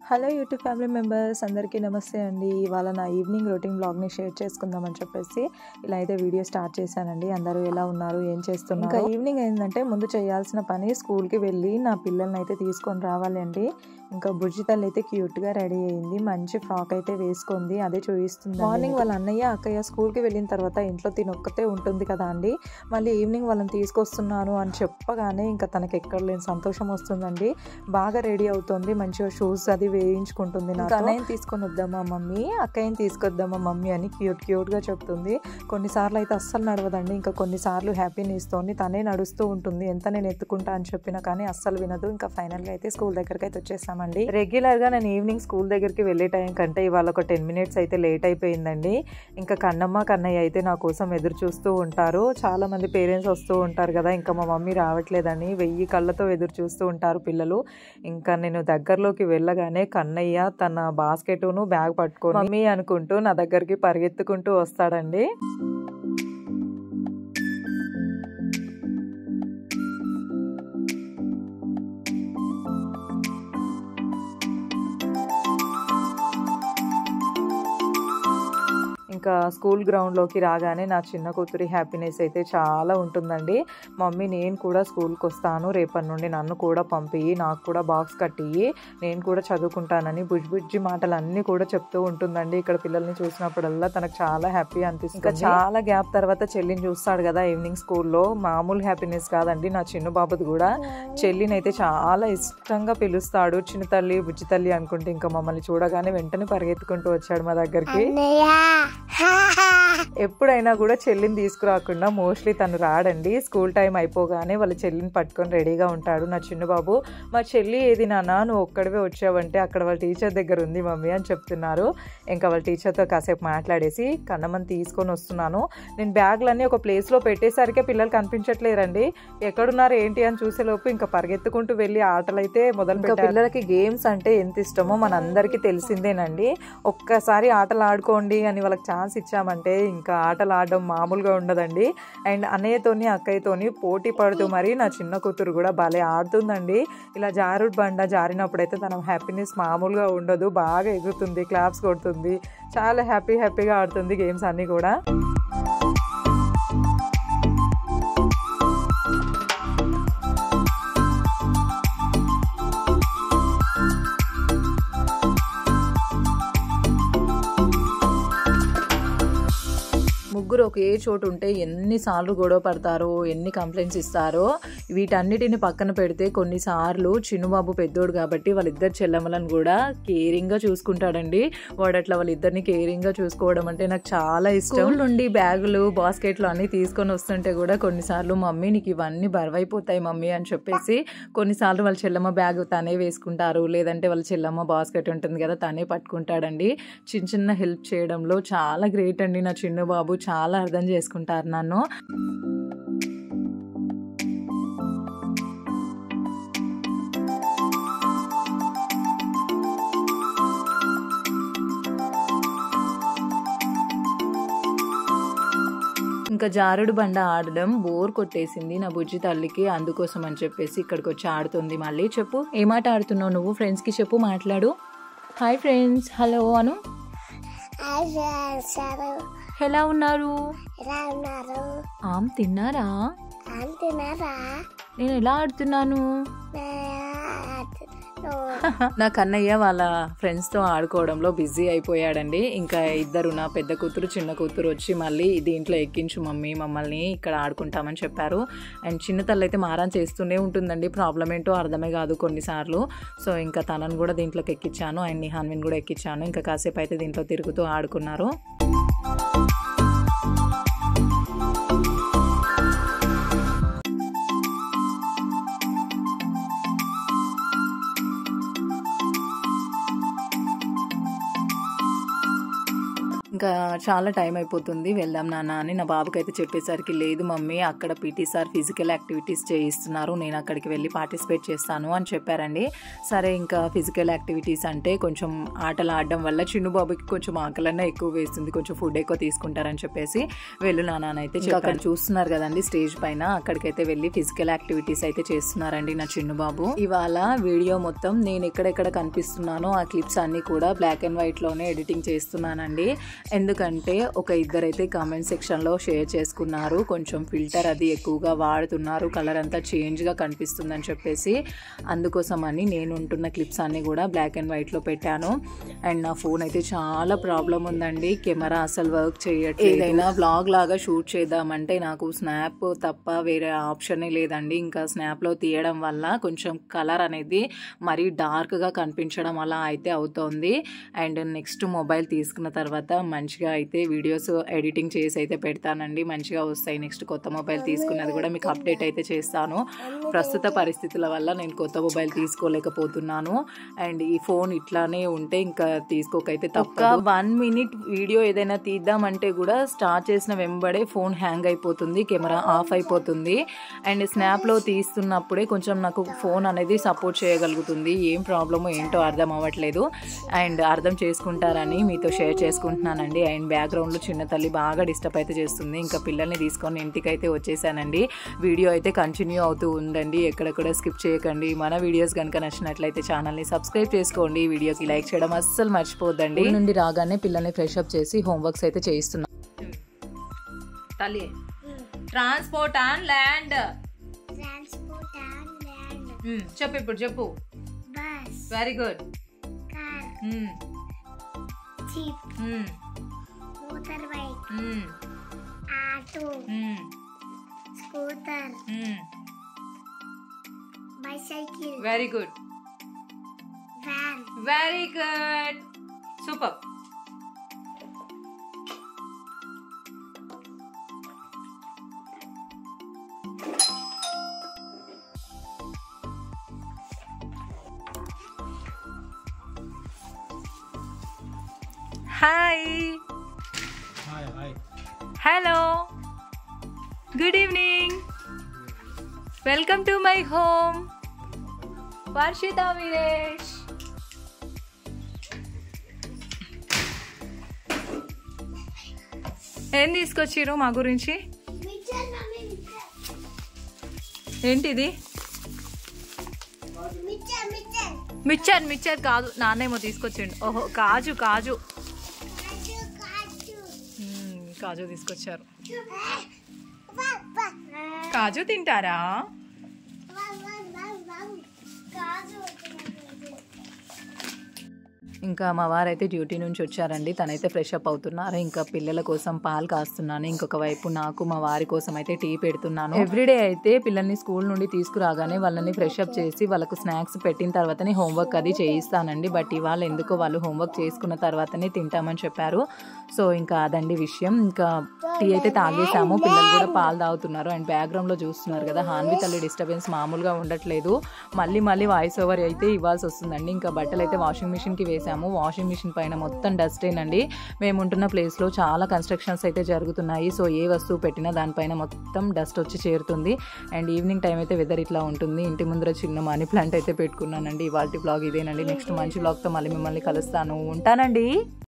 Hello YouTube family members అందరికీ నమస్తే అండి. ఇవాళ నా ఈవినింగ్ రొటీన్ బ్లాగ్ని షేర్ చేసుకుందామని చెప్పేసి ఇలా అయితే వీడియో స్టార్ట్ చేశానండి. అందరూ ఎలా ఉన్నారు, ఏం చేస్తున్నారు? ఇంకా ఈవినింగ్ అయిందంటే ముందు చేయాల్సిన పని స్కూల్కి వెళ్ళి నా పిల్లల్ని అయితే తీసుకొని రావాలి అండి. ఇంకా బుజ్జి తల్లి అయితే క్యూట్గా రెడీ అయ్యింది, మంచి ఫ్రాక్ అయితే వేసుకుంది, అదే చూపిస్తుంది. మార్నింగ్ వాళ్ళ అన్నయ్య అక్కయ్య స్కూల్కి వెళ్ళిన తర్వాత ఇంట్లో తినొక్కతే ఉంటుంది కదా అండి. మళ్ళీ ఈవినింగ్ వాళ్ళని తీసుకొస్తున్నాను అని చెప్పగానే ఇంకా తనకి ఎక్కడ లేని సంతోషం వస్తుందండి. బాగా రెడీ అవుతుంది, మంచిగా షూస్ అది వేయించుకుంటుంది. నాకు అన్నయ్యని తీసుకొని వద్దామా మమ్మీ, అక్కయ్యని తీసుకొద్దామా మమ్మీ అని క్యూట్గా చెప్తుంది. కొన్నిసార్లు అయితే అస్సలు నడవదండి, ఇంకా కొన్నిసార్లు హ్యాపీనెస్తోని తనే నడుస్తూ ఉంటుంది. ఎంత నేను ఎత్తుకుంటా అని చెప్పినా కానీ అస్సలు వినదు. ఇంకా ఫైనల్గా అయితే స్కూల్ దగ్గరికి అయితే వచ్చేసామండి. రెగ్యులర్గా నేను ఈవినింగ్ స్కూల్ దగ్గరికి వెళ్ళే టైం కంటే ఇవాళ ఒక 10 minutes అయితే లేట్ అయిపోయిందండి. ఇంకా కన్నమ్మ కన్నయ్య అయితే నా కోసం ఎదురు చూస్తూ ఉంటారు. చాలా మంది పేరెంట్స్ వస్తూ ఉంటారు కదా, ఇంకా మా మమ్మీ రావట్లేదని 1000 కళ్ళతో ఎదురు చూస్తూ ఉంటారు పిల్లలు. ఇంకా నేను దగ్గరలోకి వెళ్ళగానే కన్నయ్య తన బాస్కెట్ను బ్యాగ్ పట్టుకొని మమ్మీ అనుకుంటూ నా దగ్గరికి పరిగెత్తుకుంటూ వస్తాడండి. ఇంకా స్కూల్ గ్రౌండ్లోకి రాగానే నా చిన్న కూతురి హ్యాపీనెస్ అయితే చాలా ఉంటుందండి. మమ్మీ నేను కూడా స్కూల్కి వస్తాను, రేపటి నుండి నన్ను కూడా పంపియ్యి, నాకు కూడా బాక్స్ కట్టియ్యి, నేను కూడా చదువుకుంటానని బుజ్జి మాటలు అన్నీ కూడా చెప్తూ ఉంటుందండి. ఇక్కడ పిల్లల్ని చూసినప్పుడల్లా తనకు చాలా హ్యాపీ అనిపిస్తుంది. ఇంకా చాలా గ్యాప్ తర్వాత చెల్లిని చూస్తాడు కదా ఈవినింగ్ స్కూల్లో, మామూలు హ్యాపీనెస్ కాదండి నా చిన్న బాబుది కూడా. చెల్లిని అయితే చాలా ఇష్టంగా పిలుస్తాడు, చిన్న తల్లి బుజ్జి తల్లి అనుకుంటే. ఇంకా మమ్మల్ని చూడగానే వెంటనే పరిగెత్తుకుంటూ వచ్చాడు మా దగ్గరికి. ఎప్పుడైనా కూడా చెల్లిని తీసుకురాకుండా మోస్ట్లీ తను రాడండి. స్కూల్ టైం అయిపోగానే వాళ్ళ చెల్లిని పట్టుకొని రెడీగా ఉంటాడు నా చిన్న బాబు. మా చెల్లి ఏది నాన్న, నువ్వు ఒక్కడివే వచ్చావంటే అక్కడ వాళ్ళ టీచర్ దగ్గర ఉంది మమ్మీ అని చెప్తున్నారు. ఇంకా వాళ్ళ టీచర్తో కాసేపు మాట్లాడేసి కన్నమ్మని తీసుకొని వస్తున్నాను. నేను బ్యాగ్లన్నీ ఒక ప్లేస్లో పెట్టేసరికి పిల్లలు కనిపించట్లేరండి, ఎక్కడున్నారు ఏంటి అని చూసేలోపు ఇంకా పరిగెత్తుకుంటూ వెళ్ళి ఆటలు అయితే మొదలు పెట్టారు. పిల్లలకి గేమ్స్ అంటే ఎంత ఇష్టమో మనందరికీ తెలిసిందేనండి. ఒక్కసారి ఆటలు ఆడుకోండి అని వాళ్ళకి ఛాన్స్ ఇచ్చామంటే ఇంకా ఆటలు ఆడడం మామూలుగా ఉండదండి. అండ్ అన్నయ్యతోని అక్కయ్యతోని పోటీ పడుతూ మరి నా చిన్న కూతురు కూడా భలే ఆడుతుందండి. ఇలా జారుడు బండ జారినప్పుడైతే తన హ్యాపీనెస్ మామూలుగా ఉండదు, బాగా ఎగురుతుంది, క్లాప్స్ కొడుతుంది, చాలా హ్యాపీగా ఆడుతుంది గేమ్స్ అన్నీ కూడా. ముగ్గురు ఒకే చోటు ఉంటే ఎన్నిసార్లు గొడవ పడతారో, ఎన్ని కంప్లైంట్స్ ఇస్తారో. వీటన్నిటిని పక్కన పెడితే కొన్నిసార్లు చిన్నబాబు పెద్దోడు కాబట్టి వాళ్ళిద్దరు చెల్లెమ్మలను కూడా కేరింగ్గా చూసుకుంటాడండి. వాడు అట్లా వాళ్ళిద్దరిని కేరింగ్గా చూసుకోవడం అంటే నాకు చాలా ఇష్టం. స్కూల్ నుండి బ్యాగులు బాస్కెట్లు అన్నీ తీసుకొని వస్తుంటే కూడా కొన్నిసార్లు మమ్మీ నీకు ఇవన్నీ బరువైపోతాయి మమ్మీ అని చెప్పేసి కొన్నిసార్లు వాళ్ళ చెల్లెమ్మ బ్యాగ్ తనే వేసుకుంటారు, లేదంటే వాళ్ళ చెల్లెమ్మ బాస్కెట్ ఉంటుంది కదా తనే పట్టుకుంటాడండి. చిన్న హెల్ప్ చేయడంలో చాలా గ్రేట్ అండి నా చిన్న బాబు, చాలా అర్థం చేసుకుంటారు నన్ను. ఇంకా జారుడు బండ ఆడడం బోర్ కొట్టేసింది నా బుజ్జి తల్లికి, అందుకోసం అని చెప్పేసి ఇక్కడికి వచ్చి ఆడుతుంది. మళ్ళీ చెప్పు, ఏమాట ఆడుతున్నావు నువ్వు, ఫ్రెండ్స్కి చెప్పు, మాట్లాడు. హాయ్ ఫ్రెండ్స్, హలో అను. ఎలా ఉన్నారు? తిన్నారా? నేను ఎలా ఆడుతున్నాను? నా కన్నయ్య వాళ్ళ ఫ్రెండ్స్తో ఆడుకోవడంలో బిజీ అయిపోయాడండి. ఇంకా ఇద్దరు, నా పెద్ద కూతురు చిన్న కూతురు వచ్చి మళ్ళీ దీంట్లో ఎక్కించు మమ్మీ మమ్మల్ని, ఇక్కడ ఆడుకుంటామని చెప్పారు. అండ్ చిన్న తల్లి అయితే మారం చేస్తూనే ఉంటుందండి, ప్రాబ్లం ఏంటో అర్థమే కాదు కొన్నిసార్లు. సో ఇంకా తనను కూడా దీంట్లోకి ఎక్కించాను, అండ్ నిహాన్విని కూడా ఎక్కించాను. ఇంకా కాసేపు అయితే దీంట్లో తిరుగుతూ ఆడుకున్నారు. ఇంకా చాలా టైం అయిపోతుంది, వెళ్దాం నాన్న అని నా బాబుకి అయితే చెప్పేసరికి, లేదు మమ్మీ అక్కడ పీటీ సార్ ఫిజికల్ యాక్టివిటీస్ చేయిస్తున్నారు, నేను అక్కడికి వెళ్ళి పార్టిసిపేట్ చేస్తాను అని చెప్పారండి. సరే ఇంకా ఫిజికల్ యాక్టివిటీస్ అంటే కొంచెం ఆటలు ఆడడం వల్ల చిన్న బాబుకి కొంచెం ఆకలన్నా ఎక్కువ వేస్తుంది, కొంచెం ఫుడ్ ఎక్కువ తీసుకుంటారని చెప్పేసి వెళ్ళు నాన్న అయితే అక్కడ చూస్తున్నారు కదండి స్టేజ్ పైన, అక్కడికైతే వెళ్ళి ఫిజికల్ యాక్టివిటీస్ అయితే చేస్తున్నారండి నా చిన్న బాబు. ఇవాళ వీడియో మొత్తం నేను ఎక్కడెక్కడ కనిపిస్తున్నానో ఆ క్లిప్స్ అన్ని కూడా బ్లాక్ అండ్ వైట్ లోనే ఎడిటింగ్ చేస్తున్నానండి. ఎందుకంటే ఒక ఇద్దరైతే కామెంట్ సెక్షన్లో షేర్ చేసుకున్నారు, కొంచెం ఫిల్టర్ అది ఎక్కువగా వాడుతున్నారు, కలర్ అంతా చేంజ్గా కనిపిస్తుందని చెప్పేసి. అందుకోసమని నేను ఉంటున్న క్లిప్స్ అన్నీ కూడా బ్లాక్ అండ్ వైట్లో పెట్టాను. అండ్ నా ఫోన్ అయితే చాలా ప్రాబ్లం ఉందండి, కెమెరా అసలు వర్క్ చేయట్లేదు. ఏదైనా వ్లాగ్ లాగా షూట్ చేద్దామంటే నాకు స్నాప్ తప్ప వేరే ఆప్షనే లేదండి. ఇంకా స్నాప్లో తీయడం వల్ల కొంచెం కలర్ అనేది మరీ డార్క్గా కనిపించడం అలా అయితే అవుతోంది. అండ్ నెక్స్ట్ మొబైల్ తీసుకున్న తర్వాత మంచిగా అయితే వీడియోస్ ఎడిటింగ్ చేసి అయితే పెడతానండి, మంచిగా వస్తాయి. నెక్స్ట్ కొత్త మొబైల్ తీసుకున్నది కూడా మీకు అప్డేట్ అయితే చేస్తాను. ప్రస్తుత పరిస్థితుల వల్ల నేను కొత్త మొబైల్ తీసుకోలేకపోతున్నాను. అండ్ ఈ ఫోన్ ఇట్లానే ఉంటే ఇంకా తీసుకోకైతే తప్ప 1 minute వీడియో ఏదైనా తీద్దామంటే కూడా స్టార్ట్ చేసిన వెంబడే ఫోన్ హ్యాంగ్ అయిపోతుంది, కెమెరా ఆఫ్ అయిపోతుంది. అండ్ స్నాప్లో తీస్తున్నప్పుడే కొంచెం నాకు ఫోన్ అనేది సపోర్ట్ చేయగలుగుతుంది. ఏం ప్రాబ్లమో ఏంటో అర్థం అవ్వట్లేదు. అండ్ అర్థం చేసుకుంటారని మీతో షేర్ చేసుకుంటున్నానండి. అండ్ బ్యాక్గ్రౌండ్లో చిన్న తల్లి బాగా డిస్టర్బ్ అయితే చేస్తుంది. ఇంకా పిల్లల్ని తీసుకొని ఇంటికి అయితే వచ్చేసానండి. వీడియో అయితే కంటిన్యూ అవుతూ ఉండండి, ఎక్కడెక్కడ స్కిప్ చేయకండి. మన వీడియోస్ కనుక నచ్చినట్లయితే ఛానల్ని సబ్స్క్రైబ్ చేసుకోండి, వీడియోకి లైక్ చేయడం అస్సలు మర్చిపోద్దండి. నుండి రాగానే పిల్లల్ని ఫ్రెష్ అప్ చేసి హోంవర్క్స్ అయితే చేయిస్తున్నాను. తల్లి ట్రాన్స్పోర్ట్ అండ్ ల్యాండ్ చెప్పు, ఇప్పుడు చెప్పు. Very good. motor bike, auto, scooter, bicycle, very good, van, very good, super. Hi. Hi. Hello. Good evening. Welcome to my home. Varshita Viresh. ఏం తీసుకొచ్చిరు మా గురించి? ఏంటిది? మిక్చర్ కాదు, నాన్నేమో తీసుకొచ్చిండు. ఓహో కాజు తీసుకొచ్చారు. కాజు తింటారా? ఇంకా మా వారైతే డ్యూటీ నుంచి వచ్చారండి, తనైతే ఫ్రెష్ అప్ అవుతున్నారు. ఇంకా పిల్లల కోసం పాలు కాస్తున్నాను, ఇంకొక వైపు నాకు మా వారి కోసం అయితే టీ పెడుతున్నాను. ఎవ్రీడే అయితే పిల్లల్ని స్కూల్ నుండి తీసుకురాగానే వాళ్ళని ఫ్రెష్ అప్ చేసి వాళ్ళకు స్నాక్స్ పెట్టిన తర్వాతనే హోంవర్క్ అది చేయిస్తానండి. బట్ ఇవాళ ఎందుకో వాళ్ళు హోంవర్క్ చేసుకున్న తర్వాతనే తింటామని చెప్పారు. సో ఇంకా అదండి విషయం. ఇంకా టీ అయితే తాగేసాము, పిల్లలు కూడా పాలు తాగుతున్నారు. అండ్ బ్యాక్గ్రౌండ్లో చూస్తున్నారు కదా, హాన్వి తల్లి డిస్టర్బెన్స్ మామూలుగా ఉండట్లేదు. మళ్ళీ వాయిస్ ఓవర్ అయితే ఇవ్వాల్సి వస్తుందండి. ఇంకా బట్టలు అయితే వాషింగ్ మిషన్కి వేసాము. వాషింగ్ మిషన్ పైన మొత్తం డస్టేనండి. మేము ఉంటున్న ప్లేస్లో చాలా కన్స్ట్రక్షన్స్ అయితే జరుగుతున్నాయి. సో ఏ వస్తువు పెట్టినా దానిపైన మొత్తం డస్ట్ వచ్చి చేరుతుంది. అండ్ ఈవినింగ్ టైం అయితే వెదర్ ఇట్లా ఉంటుంది. ఇంటి ముందర చిన్న మనీ ప్లాంట్ అయితే పెట్టుకున్నానండి. ఇవాల్టి బ్లాగ్ ఇదేనండి. నెక్స్ట్ మంచి బ్లాగ్తో మళ్ళీ మిమ్మల్ని కలుస్తాను. ఉంటానండి.